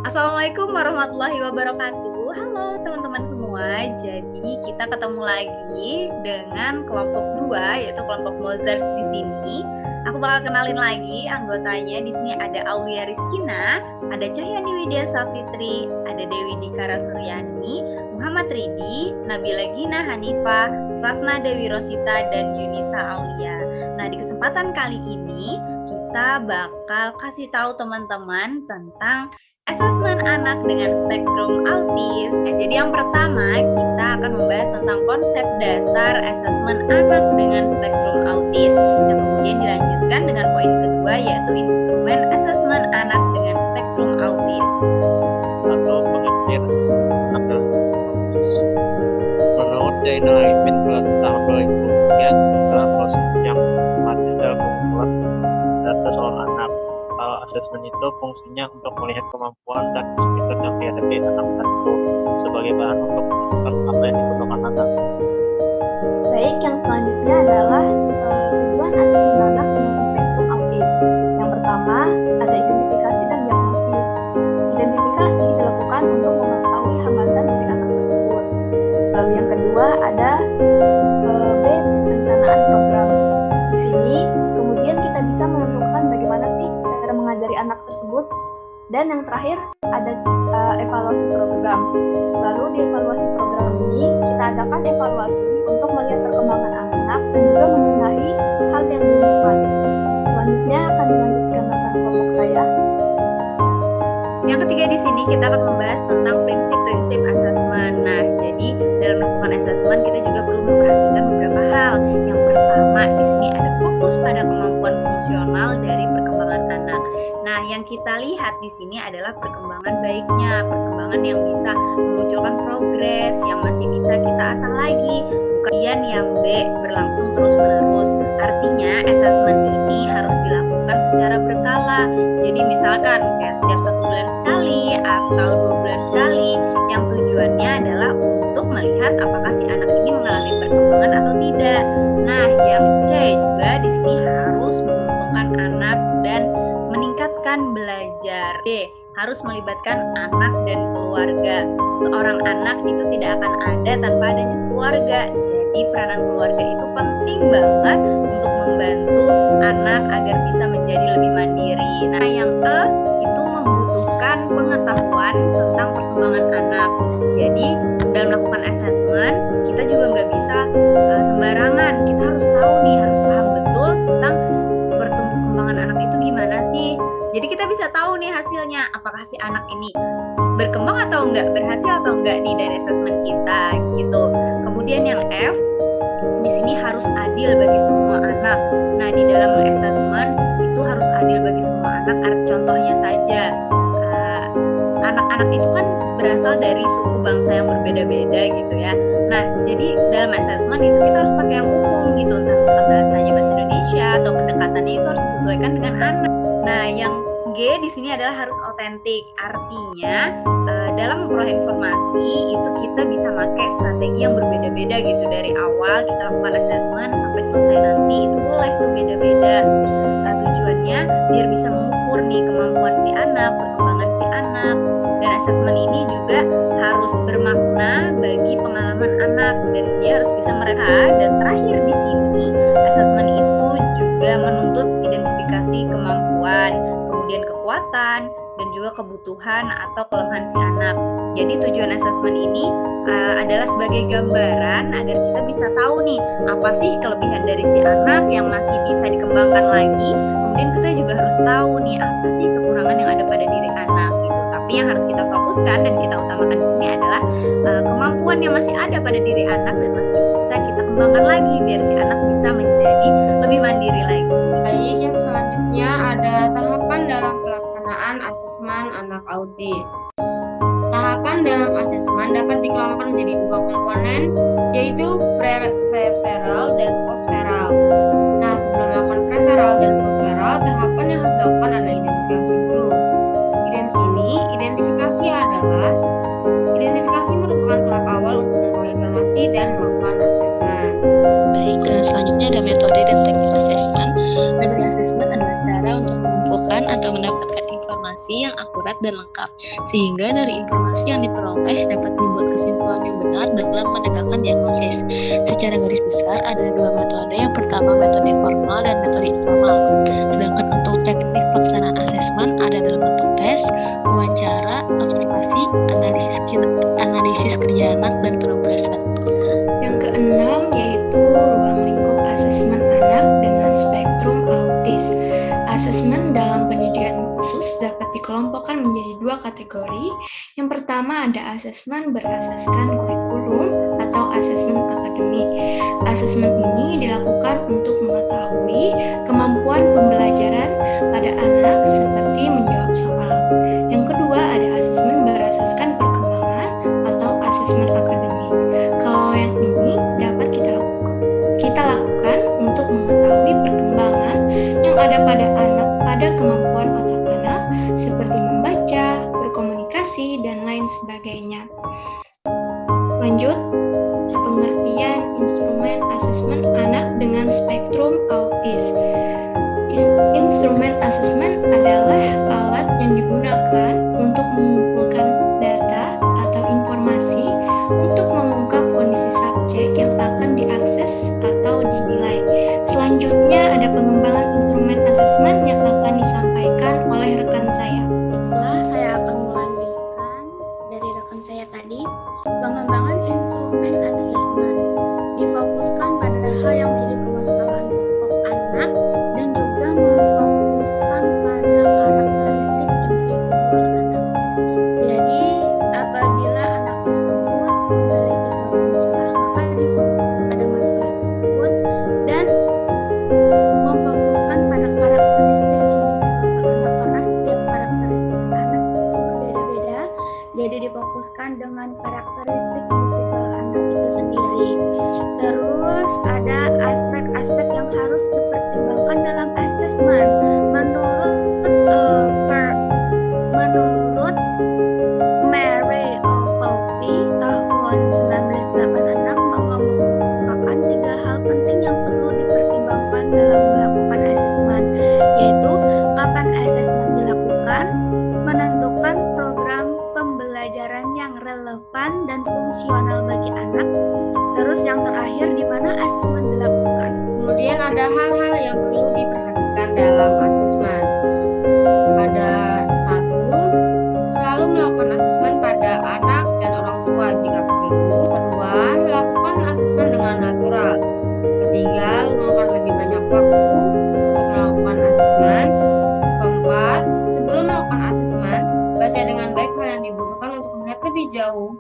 Assalamualaikum warahmatullahi wabarakatuh. Halo teman-teman semua. Jadi kita ketemu lagi dengan kelompok 2 yaitu kelompok Mozart di sini. Aku bakal kenalin lagi anggotanya. Di sini ada Aulia Rizkina, ada Cahyani Widya Safitri, ada Dewi Dikara Suryani, Muhammad Ridi, Nabila Gina Hanifa, Ratna Dewi Rosita, dan Yunisa Aulia. Nah, di kesempatan kali ini kita bakal kasih tahu teman-teman tentang asesmen anak dengan spektrum autis. Jadi yang pertama kita akan membahas tentang konsep dasar asesmen anak dengan spektrum autis. Yang kemudian dilanjutkan dengan poin kedua yaitu instrumen asesmen anak dengan spektrum autis. Satu, pengertian asesmen anak dengan spektrum autis. Menurut Zainal Arifin tahun 2003 adalah proses yang sistematis dalam pengumpulan data soal anak. Asesmen itu fungsinya untuk melihat kemampuan dan kesulitan yang dihadapi anak satu sebagai bahan untuk menentukan apa yang dibutuhkan anak. Baik, yang selanjutnya adalah tujuan asesmen anak dengan spektrum autis. Yang pertama, ada identifikasi dan diagnosis. Identifikasi dilakukan untuk mengetahui hambatan dari anak tersebut. Lalu yang kedua ada B, perencanaan program. Di sini kemudian kita bisa menentukan bagaimana sih cara mengajari anak tersebut. Dan yang terakhir ada evaluasi program. Lalu di evaluasi program ini kita adakan evaluasi untuk melihat perkembangan anak dan juga membenahi hal yang dibutuhkan. Selanjutnya akan dilanjutkan dengan kelompok saya. Yang ketiga di sini kita akan membahas tentang prinsip-prinsip asesmen. Nah, jadi dalam melakukan asesmen kita juga perlu memperhatikan beberapa hal. Yang pertama di sini ada fokus pada kemampuan fungsional dari perkembangan anak. Nah, yang kita lihat di sini adalah perkembangan baiknya, perkembangan yang bisa memunculkan progres, yang masih bisa kita asah lagi. Kemudian yang B, berlangsung terus-menerus. Artinya, asesmen ini harus dilakukan secara berkala. Jadi misalkan kayak setiap 1 bulan sekali atau 2 bulan sekali, yang tujuannya adalah untuk melihat apakah si anak ini mengalami perkembangan atau tidak. Nah, yang C juga di sini harus menguntungkan anak dan meningkatkan belajar. D, harus melibatkan anak dan keluarga. Seorang anak itu tidak akan ada tanpa adanya keluarga. Jadi peranan keluarga itu penting banget untuk membantu anak agar bisa menjadi lebih mandiri. Nah, yang E itu membutuhkan pengetahuan tentang perkembangan anak. Jadi dalam melakukan asesmen kita juga nggak bisa sembarangan. Kita harus tahu nih, harus paham betul tentang perkembangan anak itu gimana sih. Jadi kita bisa tahu nih hasilnya, apakah si anak ini berkembang atau enggak, berhasil atau enggak nih dari asesmen kita gitu. Kemudian yang F, di sini harus adil bagi semua anak. Nah, di dalam asesmen itu harus adil bagi semua anak. Contohnya saja, anak-anak itu kan berasal dari suku bangsa yang berbeda-beda gitu ya. Nah, jadi dalam asesmen itu kita harus pakai yang umum gitu, entah bahasanya bahasa Indonesia atau pendekatannya itu harus disesuaikan dengan anak. Nah, yang G di sini adalah harus otentik. Artinya dalam memperoleh informasi itu kita bisa pakai strategi yang berbeda-beda gitu. Dari awal kita lakukan asesmen sampai selesai nanti itu boleh tuh beda-beda. Tujuannya biar bisa mengukur nih kemampuan si anak, perkembangan si anak. Dan asesmen ini juga harus bermakna bagi pengalaman anak dan dia harus bisa mereka. Dan terakhir di sini asesmen itu juga menuntut identifikasi kemampuan, kemudian kekuatan, dan juga kebutuhan atau kelemahan si anak. Jadi tujuan asesmen ini adalah sebagai gambaran agar kita bisa tahu nih apa sih kelebihan dari si anak yang masih bisa dikembangkan lagi. Kemudian kita juga harus tahu nih apa sih kekurangan yang ada pada diri anak gitu. Tapi yang harus kita fokuskan dan kita utamakan di sini adalah kemampuan yang masih ada pada diri anak dan masih bisa kita kembangkan lagi biar si anak bisa menjadi lebih mandiri lagi. Baik, yang selanjutnya ada tahapan dalam pelaksanaan asesmen anak autis. Tahapan dalam asesmen dapat dikelompokkan menjadi 2 komponen, yaitu preferal dan postferal. Nah, sebelum melakukan preferal dan postferal, tahapan yang harus dilakukan adalah identifikasi dulu. Identifikasi merupakan tahap awal untuk memperoleh informasi dan melakukan asesmen. Baik, dan selanjutnya ada metode dan teknik asesmen. Metode asesmen adalah cara untuk mengumpulkan atau mendapatkan informasi informasi yang akurat dan lengkap, sehingga dari informasi yang diperoleh dapat dibuat kesimpulan yang benar dalam menegakkan diagnosis. Secara garis besar ada dua metode, yang pertama metode formal dan metode informal. Sedangkan untuk teknik pelaksanaan asesmen ada dalam bentuk tes, wawancara, observasi, analisis kerja anak, dan penugasan. Yang keenam yaitu ruang lingkup asesmen anak dengan spektrum autis. Asesmen dalam pendidikan khusus dapat dikelompokkan menjadi dua kategori. Yang pertama ada asesmen berasaskan kurikulum atau asesmen akademik. Asesmen ini dilakukan untuk mengetahui kemampuan pembelajaran pada anak seperti menjawab soal. Yang kedua ada asesmen berasaskan perkembangan atau asesmen akademik. Kalau yang ini dapat kita lakukan untuk mengetahui perkembangan yang ada pada anak, pada kemampuan otak anak seperti membaca, berkomunikasi, dan lain sebagainya. Lanjut, pengertian instrumen asesmen anak dengan spektrum autis. Instrumen asesmen adalah alat yang digunakan untuk mengumpulkan data atau informasi untuk mengungkap kondisi subjek yang akan diakses atau dinilai. Selanjutnya ada pengembangan instrumen asesmen yang akan disampaikan oleh rekan saya. Baiklah, saya akan melanjutkan dari rekan saya tadi. Pengembangan instrumen asesmen difokuskan pada hal yang menjadi permasalahan pokok anak dan juga memfokuskan pada karakteristik individual anak. Jadi, apabila anak tersebut memiliki suatu masalah, maka difokuskan pada masalah tersebut dan memfokuskan pada karakteristik individual anak, karena setiap karakteristik anak itu berbeda-beda. Jadi difokuskan dengan karakteristik individual anak itu sendiri. Terus ada aspek-aspek yang harus dipertimbangkan dalam asesmen. Menurut Mary Falvey tahun 1986 mengemukakan 3 hal penting yang perlu dipertimbangkan dalam melakukan asesmen, yaitu kapan asesmen dilakukan, menentukan program pembelajaran yang relevan dan fungsional bagi anak, terus yang terakhir di mana asesmen dilakukan. Kemudian ada hal-hal yang perlu diperhatikan dalam asesmen. Ada 1, selalu melakukan asesmen pada anak dan orang tua jika perlu. 2, lakukan asesmen dengan natural. 3, luangkan lebih banyak waktu untuk melakukan asesmen. 4, sebelum melakukan asesmen, baca dengan baik hal yang dibutuhkan untuk melihat lebih jauh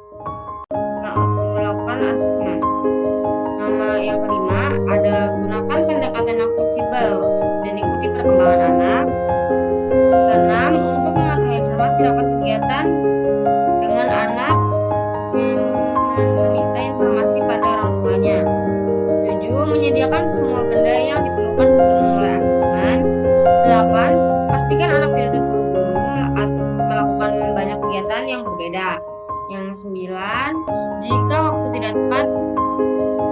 melakukan asesmen. Yang kelima, ada gunakan pendekatan yang fleksibel dan ikuti perkembangan anak. 6, untuk mengetahui informasi dapat kegiatan dengan anak meminta informasi pada orang tuanya. 7, menyediakan semua benda yang diperlukan sebelum memulai asesmen. 8, pastikan anak tidak terburu-buru melakukan banyak kegiatan yang berbeda. Yang 9, jika waktu tidak tepat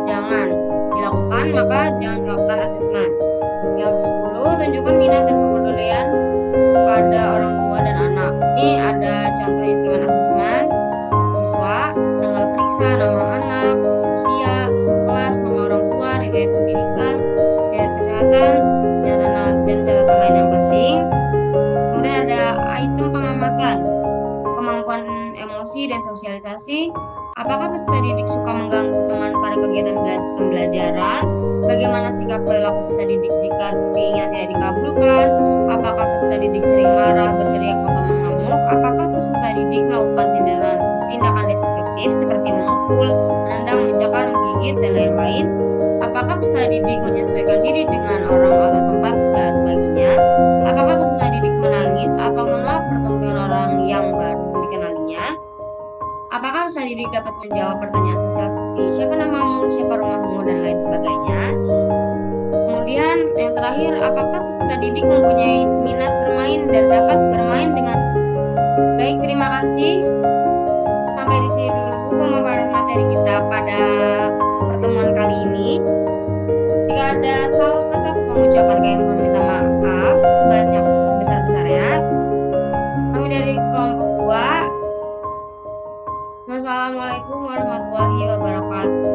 jangan dilakukan, maka jangan melakukan asesmen. Yang 10, tunjukkan minat dan kepedulian pada orang tua dan anak. Ini ada contoh instrumen asesmen. Siswa, tanggal periksa, nama anak, usia, kelas, nama orang tua, riwayat pendidikan, riwayat kesehatan, dan catatan lain yang penting. Kemudian ada item pengamatan, kemampuan emosi dan sosialisasi. Apakah peserta didik suka mengganggu teman pada kegiatan pembelajaran? Bagaimana sikap perilaku peserta didik jika keinginan tidak dikabulkan? Apakah peserta didik sering marah, berteriak, atau mengamuk? Apakah peserta didik melakukan tindakan destruktif seperti memukul, menendang, mencakar, menggigit, dan lain-lain? Apakah peserta didik menyesuaikan diri dengan orang atau tempat baru baginya? Apakah peserta didik menangis atau menolak bertemu dengan orang yang baru dikenalinya? Apakah peserta didik dapat menjawab pertanyaan sosial seperti siapa namamu, siapa rumahmu, dan lain sebagainya? Kemudian yang terakhir, apakah peserta didik mempunyai minat bermain dan dapat bermain dengan baik? Terima kasih. Sampai di sini dulu pemaparan materi kita pada pertemuan kali ini. Jika ada salah kata atau pengucapan kami mohon minta maaf sebesar-besarnya. kami dari kelompok 2. Wassalamualaikum warahmatullahi wabarakatuh.